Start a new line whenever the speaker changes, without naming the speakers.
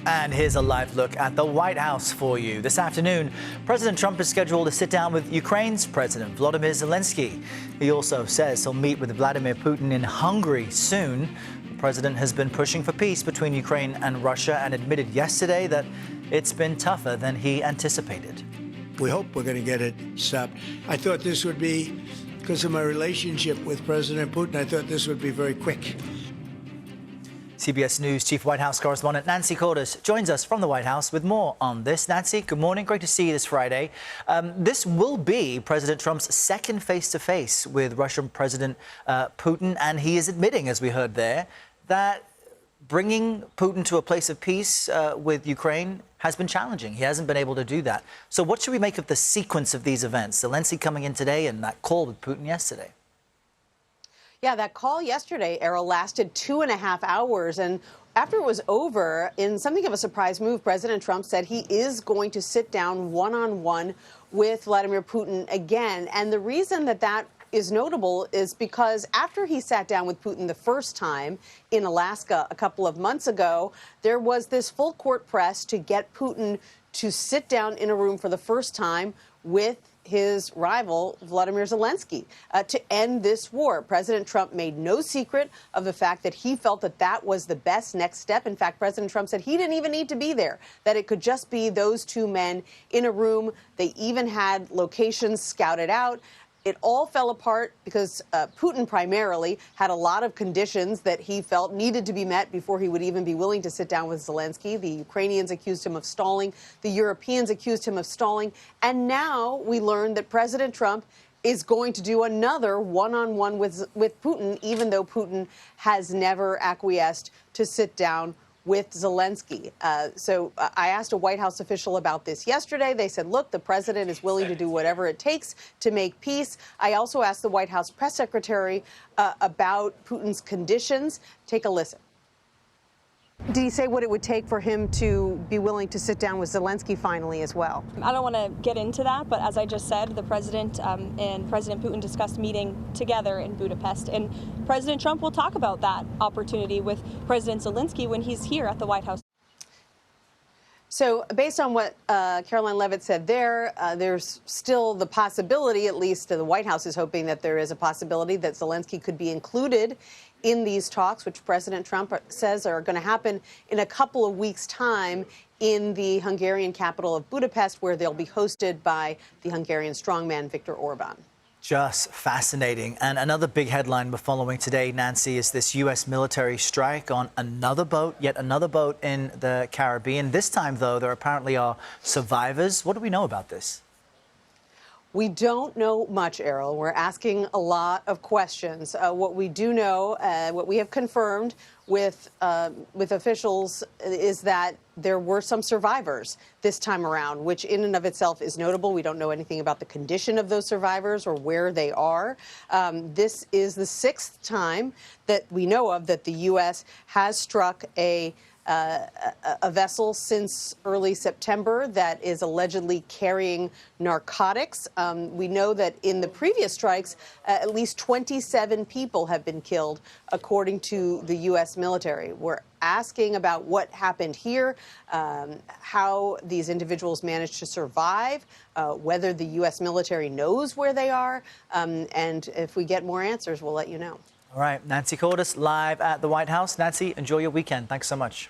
And here's a live look at the White House for you. This afternoon, President Trump is scheduled to sit down with Ukraine's President Volodymyr Zelenskyy. He also says he'll meet with Vladimir Putin in Hungary soon. The president has been pushing for peace between Ukraine and Russia and admitted yesterday that it's been tougher than he anticipated.
We hope we're going to get it stopped. I thought this would be, because of my relationship with President Putin, I thought this would be very quick.
CBS News Chief White House correspondent Nancy Cordes joins us from the White House with more on this. Nancy, good morning. Great to see you this Friday. This will be President Trump's second face-to-face with Russian President Putin, and he is admitting, as we heard there, that bringing Putin to a place of peace with Ukraine has been challenging. He hasn't been able to do that. So what should we make of the sequence of these events? Zelenskyy coming in today and that call with Putin yesterday.
Yeah, that call yesterday, Errol, lasted 2.5 hours. And after it was over, in something of a surprise move, President Trump said he is going to sit down one-on-one with Vladimir Putin again. And the reason that that is notable is because after he sat down with Putin the first time in Alaska a couple of months ago, there was this full court press to get Putin to sit down in a room for the first time with his rival, Vladimir Zelenskyy, to end this war. President Trump made no secret of the fact that he felt that that was the best next step. In fact, President Trump said he didn't even need to be there, that it could just be those two men in a room. They even had locations scouted out. It all fell apart because Putin primarily had a lot of conditions that he felt needed to be met before he would even be willing to sit down with Zelenskyy. The Ukrainians accused him of stalling. The Europeans accused him of stalling. And now we learned that President Trump is going to do another one-on-one with Putin, even though Putin has never acquiesced to sit down with Zelenskyy. So I asked a White House official about this yesterday. They said, look, the president is willing to do whatever it takes to make peace. I also asked the White House press secretary about Putin's conditions. Take a listen. Did he say what it would take for him to be willing to sit down with Zelenskyy finally as well?
I don't want to get into that, but as I just said, the president and President Putin discussed meeting together in Budapest, and President Trump will talk about that opportunity with President Zelenskyy when he's here at the White House.
So based on what Karoline Leavitt said there, there's still the possibility, at least the White House is hoping that there is a possibility that Zelenskyy could be included in these talks, which President Trump says are going to happen in a couple of weeks' time in the Hungarian capital of Budapest, where they'll be hosted by the Hungarian strongman Viktor Orban.
Just fascinating. And another big headline we're following today, Nancy, is this U.S. military strike on another boat, yet another boat in the Caribbean. This time, though, there apparently are survivors. What do we know about this?
We don't know much, Errol. We're asking a lot of questions. What we do know, what we have confirmed with officials, is that there were some survivors this time around, which in and of itself is notable. We don't know anything about the condition of those survivors or where they are. This is the sixth time that we know of that the U.S. has struck a vessel since early September that is allegedly carrying narcotics. We know that in the previous strikes, at least 27 people have been killed, according to the U.S. military. We're asking about what happened here, how these individuals managed to survive, whether the U.S. military knows where they are, and if we get more answers, we'll let you know.
All right, Nancy Cordes live at the White House. Nancy, enjoy your weekend. Thanks so much.